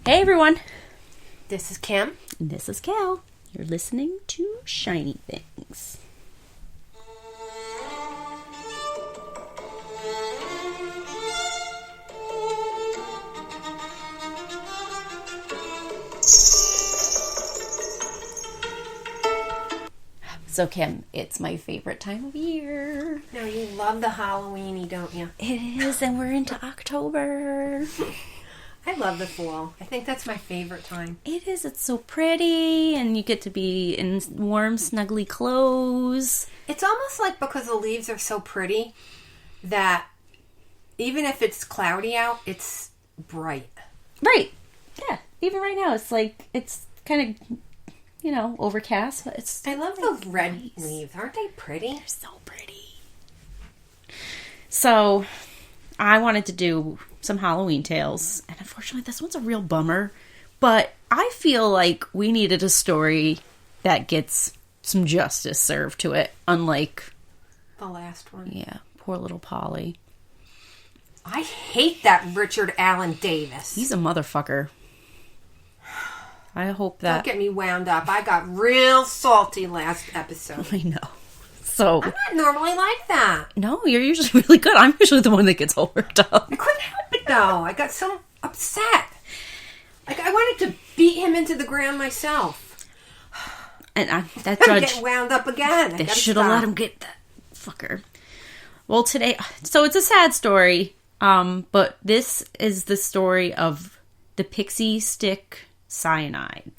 Hey everyone, This is Kim. and this is Cal. You're listening to Shiny Things. So Kim, it's my favorite time of year. Now you love the Halloweeny, don't you? It is, and we're into October. I love the fall. I think that's my favorite time. It is, it's so pretty, and you get to be in warm, snuggly clothes. It's almost like because the leaves are so pretty that even if it's cloudy out, it's bright. Right. Yeah. Even right now, it's like, it's kind of, overcast, but it's... I love those red leaves. Aren't they pretty? They're so pretty. So, I wanted to do some Halloween tales, and unfortunately this one's a real bummer, but I feel like we needed a story that gets some justice served to it, unlike... The last one. Yeah, poor little Polly. I hate that Richard Allen Davis. He's a motherfucker. I hope that... Don't get me wound up. I got real salty last episode. I know. So... I'm not normally like that. No, you're usually really good. I'm usually the one that gets all worked up. I couldn't help it though. I got so upset. Like I wanted to beat him into the ground myself. And that I'm judge... getting wound up again. They should have let him get that fucker. Well, today... So it's a sad story, but this is the story of the Pixie Stix cyanide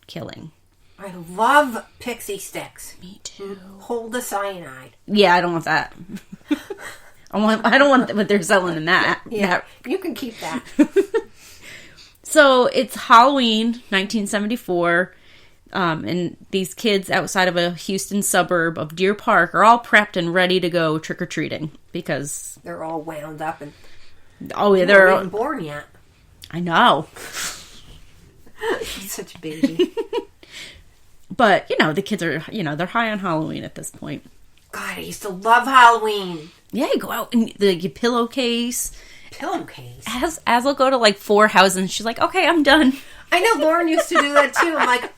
killing. I love Pixie Stix. Me too. Hold the cyanide. Yeah, I don't want that. I don't want what they're selling in that. Yeah, you can keep that. So it's Halloween, 1974, and these kids outside of a Houston suburb of Deer Park are all prepped and ready to go trick-or-treating because... They're all wound up and... Oh, yeah, they're not even born yet. I know. He's such a baby. But, the kids are, they're high on Halloween at this point. God, I used to love Halloween. Yeah, you go out and your pillowcase. Pillowcase? As will go to like 4 houses and she's like, okay, I'm done. I know Lauren used to do that too. I'm like,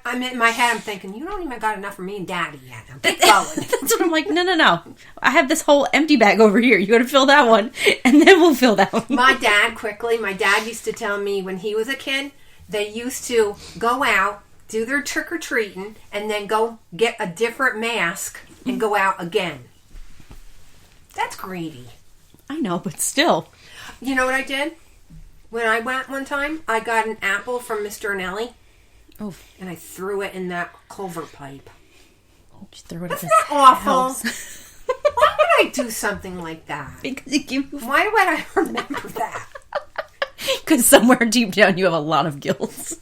I'm in my head, I'm thinking, you don't even got enough for me and Daddy yet. I'm keep going. That's what I'm like, no. I have this whole empty bag over here. You got to fill that one and then we'll fill that one. My dad used to tell me when he was a kid, they used to go out, do their trick-or-treating, and then go get a different mask and go out again. That's greedy. I know, but still. You know what I did? When I went one time, I got an apple from Mr. Nelly. Oh. And I threw it in that culvert pipe. Just throw it That's at not awful. Why would I do something like that? Because it gives you... Why would I remember that? Because somewhere deep down you have a lot of guilt.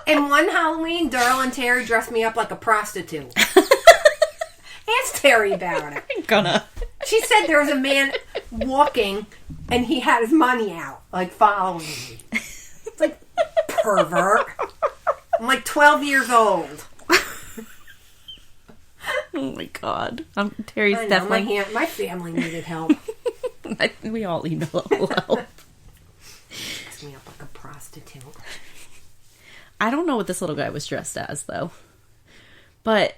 And one Halloween, Darla and Terry dressed me up like a prostitute. Ask Terry about it. I'm gonna. She said there was a man walking and he had his money out, like following me. It's like, pervert. I'm like 12 years old. Oh my god. Terry's I know, definitely... my family needed help. We all need a little help. Dressed me up like a prostitute. I don't know what this little guy was dressed as, though. But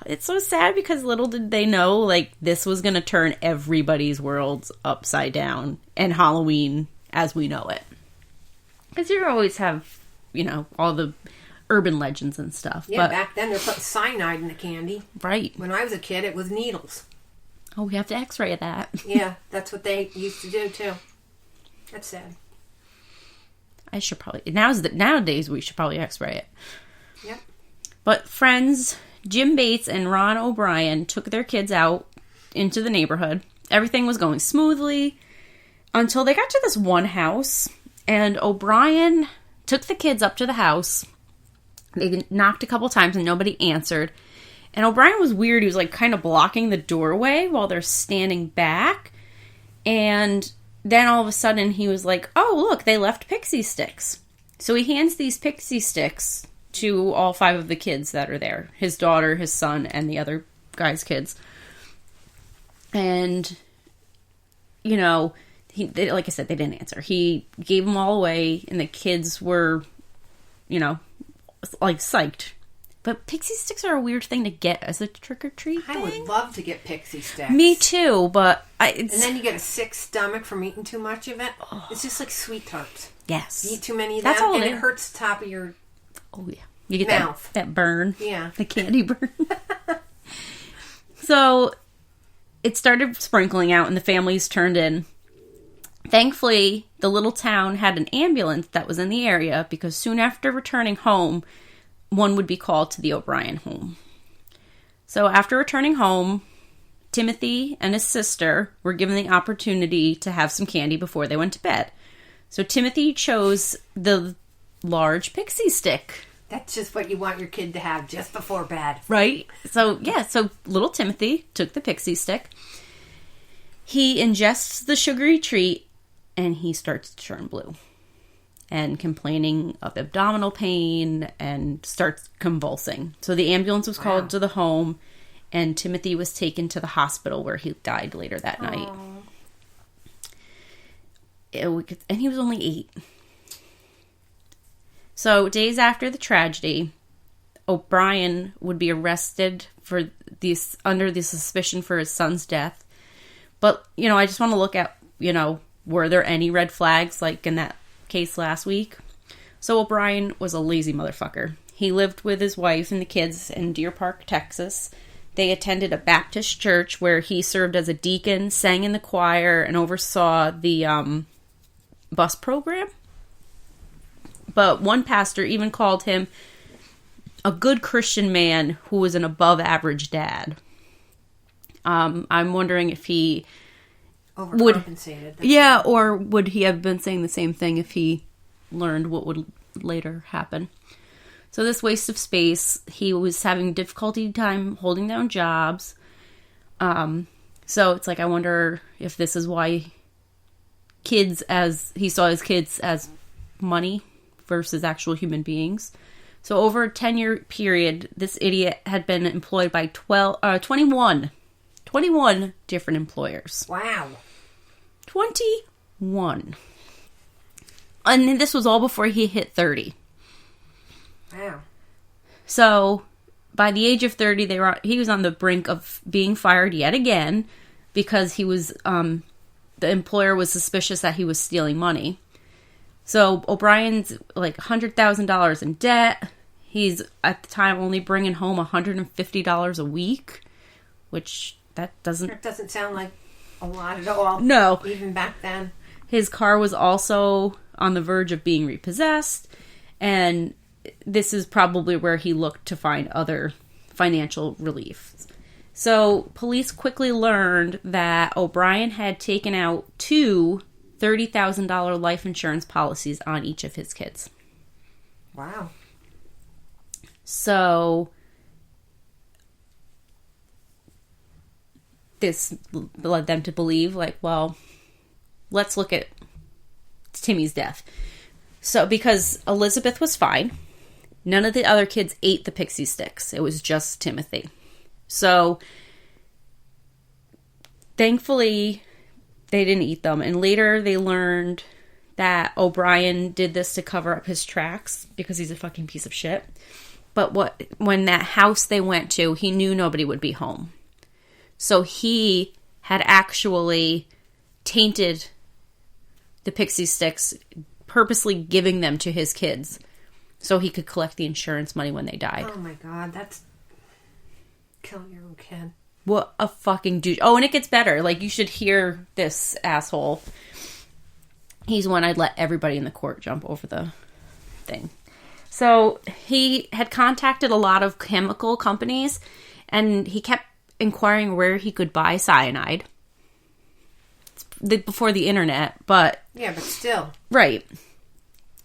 it's so sad because little did they know, like, this was going to turn everybody's worlds upside down and Halloween as we know it. Because you always have, all the urban legends and stuff. Yeah, but, back then they're putting cyanide in the candy. Right. When I was a kid, it was needles. Oh, we have to x-ray that. Yeah, that's what they used to do, too. That's sad. I should probably... Nowadays, we should probably x-ray it. Yep. But friends Jim Bates and Ron O'Brien took their kids out into the neighborhood. Everything was going smoothly until they got to this one house. And O'Brien took the kids up to the house. They knocked a couple times and nobody answered. And O'Brien was weird. He was like kind of blocking the doorway while they're standing back. And then all of a sudden he was like, oh, look, they left Pixie Stix. So he hands these Pixie Stix to all 5 of the kids that are there. His daughter, his son, and the other guy's kids. And, like I said, they didn't answer. He gave them all away, and the kids were, like, psyched. But Pixie Stix are a weird thing to get as a trick-or-treat thing. I would love to get Pixie Stix. Me too, but and then you get a sick stomach from eating too much of it. Oh. It's just like Sweet Tarts. Yes. You eat too many of them, and it hurts the top of your you get mouth. That burn. Yeah. The candy burn. So, it started sprinkling out, and the families turned in. Thankfully, the little town had an ambulance that was in the area, because soon after returning home, one would be called to the O'Brien home. So after returning home, Timothy and his sister were given the opportunity to have some candy before they went to bed. So Timothy chose the large Pixie Stick. That's just what you want your kid to have just before bed. Right? So little Timothy took the Pixie Stick. He ingests the sugary treat, and he starts to turn blue. And complaining of abdominal pain and starts convulsing. So the ambulance was called to the home, and Timothy was taken to the hospital where he died later that night. And he was only 8. So days after the tragedy, O'Brien would be arrested under the suspicion for his son's death. But, I just want to look at, were there any red flags like in that case last week? So O'Brien was a lazy motherfucker. He lived with his wife and the kids in Deer Park, Texas. They attended a Baptist church where he served as a deacon, sang in the choir, and oversaw the bus program. But one pastor even called him a good Christian man who was an above average dad. I'm wondering if he overcompensated. Or would he have been saying the same thing if he learned what would later happen? So this waste of space, he was having difficulty time holding down jobs. So it's like, I wonder if this is why he saw his kids as money versus actual human beings. So over a 10-year period, this idiot had been employed by 21 different employers. Wow. 21. And this was all before he hit 30. Wow. So, by the age of 30, he was on the brink of being fired yet again because he was, the employer was suspicious that he was stealing money. So, O'Brien's like $100,000 in debt. He's, at the time, only bringing home $150 a week, which that doesn't sound like a lot at all. No. Even back then. His car was also on the verge of being repossessed, and this is probably where he looked to find other financial relief. So, police quickly learned that O'Brien had taken out 2 $30,000 life insurance policies on each of his kids. Wow. So, this led them to believe, like, well, let's look at Timmy's death. So, because Elizabeth was fine, none of the other kids ate the Pixie Stix. It was just Timothy. So, thankfully, they didn't eat them. And later, they learned that O'Brien did this to cover up his tracks because he's a fucking piece of shit. But when that house they went to, he knew nobody would be home. So he had actually tainted the Pixie Stix, purposely giving them to his kids so he could collect the insurance money when they died. Oh my God, that's killing your own kid. What a fucking douche. Oh, and it gets better. Like, you should hear this asshole. He's one I'd let everybody in the court jump over the thing. So he had contacted a lot of chemical companies, and he kept inquiring where he could buy cyanide. Before the internet, but... Yeah, but still. Right.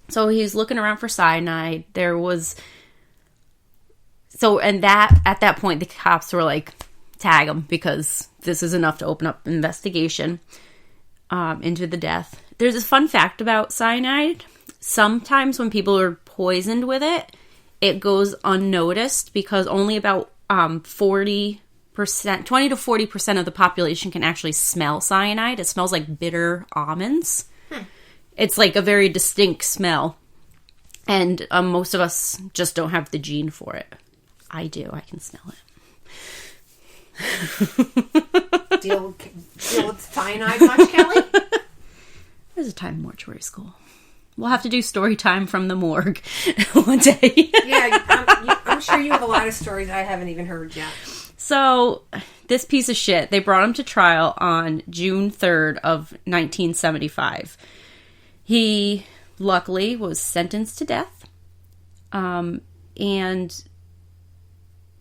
So he's looking around for cyanide. There was... So, and at that point, the cops were like, tag him, because this is enough to open up an investigation into the death. There's a fun fact about cyanide. Sometimes when people are poisoned with it, it goes unnoticed because only about 40 20 to 40% of the population can actually smell cyanide. It smells like bitter almonds. It's like a very distinct smell. And most of us just don't have the gene for it. I do. I can smell it. Deal with cyanide much, Kelly? There's a time in mortuary school. We'll have to do story time from the morgue one day. Yeah, I'm sure you have a lot of stories I haven't even heard yet. So, this piece of shit, they brought him to trial on June 3rd of 1975. He, luckily, was sentenced to death. And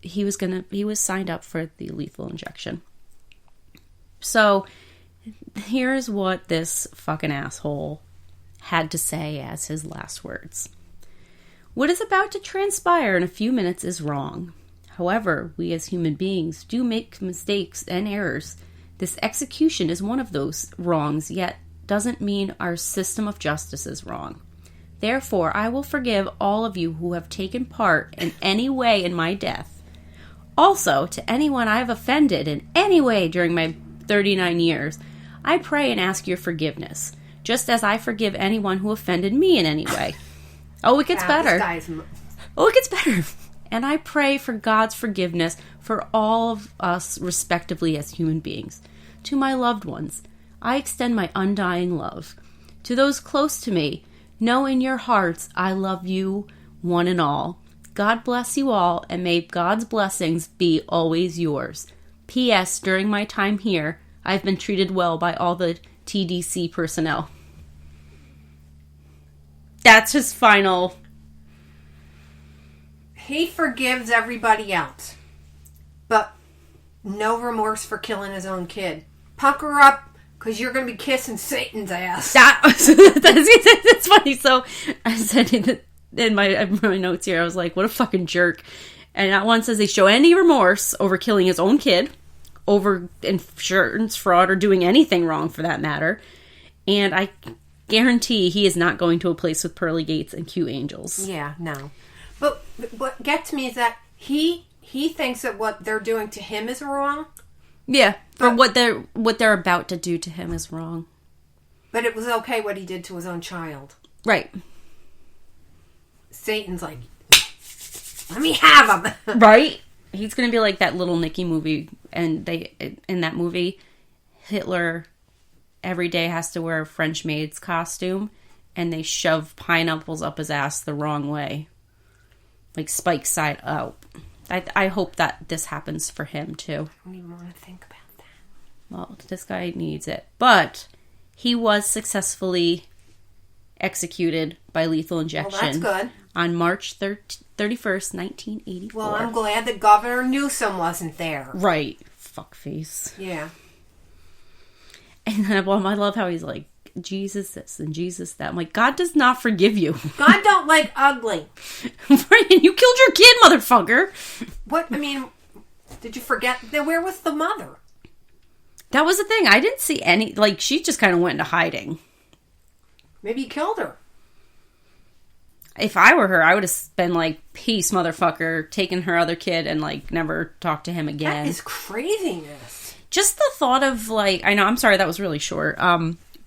he was signed up for the lethal injection. So, here's what this fucking asshole had to say as his last words. What is about to transpire in a few minutes is wrong. However, we as human beings do make mistakes and errors. This execution is one of those wrongs, yet doesn't mean our system of justice is wrong. Therefore, I will forgive all of you who have taken part in any way in my death. Also, to anyone I have offended in any way during my 39 years, I pray and ask your forgiveness, just as I forgive anyone who offended me in any way. Oh, it gets better. Oh, it gets better. And I pray for God's forgiveness for all of us, respectively, as human beings. To my loved ones, I extend my undying love. To those close to me, know in your hearts I love you, one and all. God bless you all, and may God's blessings be always yours. P.S. During my time here, I've been treated well by all the TDC personnel. That's his final. He forgives everybody else, but no remorse for killing his own kid. Pucker up, because you're going to be kissing Satan's ass. That's funny. So I said in my notes here, I was like, what a fucking jerk. And that one says they show any remorse over killing his own kid, over insurance fraud, or doing anything wrong for that matter. And I guarantee he is not going to a place with pearly gates and cute angels. Yeah, no. But what gets me is that he thinks that what they're doing to him is wrong. Yeah, but what they're about to do to him is wrong. But it was okay what he did to his own child. Right. Satan's like, let me have him. Right? He's going to be like that Little Nicky movie, and in that movie, Hitler every day has to wear a French maid's costume, and they shove pineapples up his ass the wrong way. Like spike side out. I hope that this happens for him too. I don't even want to think about that. Well, this guy needs it. But he was successfully executed by lethal injection. Well, that's good. On March 31st, 1984. Well, I'm glad that Governor Newsom wasn't there. Right. Fuckface. Yeah. And I love how he's like, Jesus this and Jesus that. I'm like, God does not forgive you. God don't like ugly. Brian, you killed your kid, motherfucker. What? I mean, did you forget? Where was the mother? That was the thing. I didn't see any, like, she just kind of went into hiding. Maybe he killed her. If I were her, I would have been like, peace, motherfucker, taken her other kid and, like, never talked to him again. That is craziness. Just the thought of, like, I know, I'm sorry, that was really short.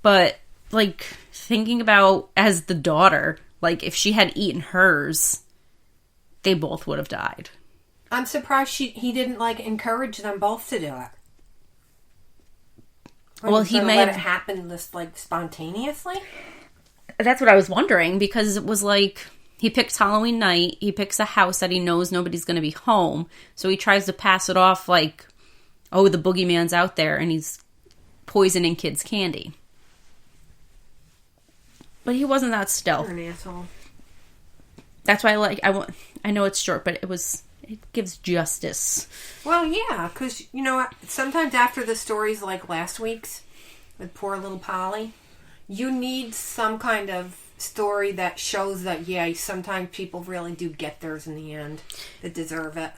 But, like, thinking about as the daughter, like, if she had eaten hers, they both would have died. I'm surprised he didn't, like, encourage them both to do it. Well, he may let have it happen just, like, spontaneously. That's what I was wondering, because it was like, he picks Halloween night, he picks a house that he knows nobody's going to be home, so he tries to pass it off like, oh, the boogeyman's out there, and he's poisoning kids' candy. But he wasn't that stealth. You're an asshole. That's why I know it's short, but it gives justice. Well, yeah, because, you know, sometimes after the stories like last week's, with poor little Polly, you need some kind of story that shows that, yeah, sometimes people really do get theirs in the end that deserve it.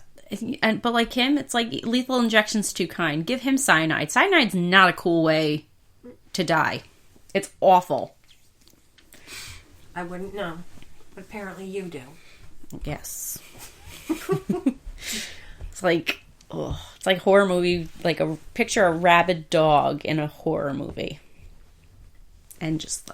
But like him, it's like lethal injection's too kind. Give him cyanide. Cyanide's not a cool way to die. It's awful. I wouldn't know. But apparently you do. Yes. It's like, Oh, it's like horror movie, like picture a rabid dog in a horror movie. And just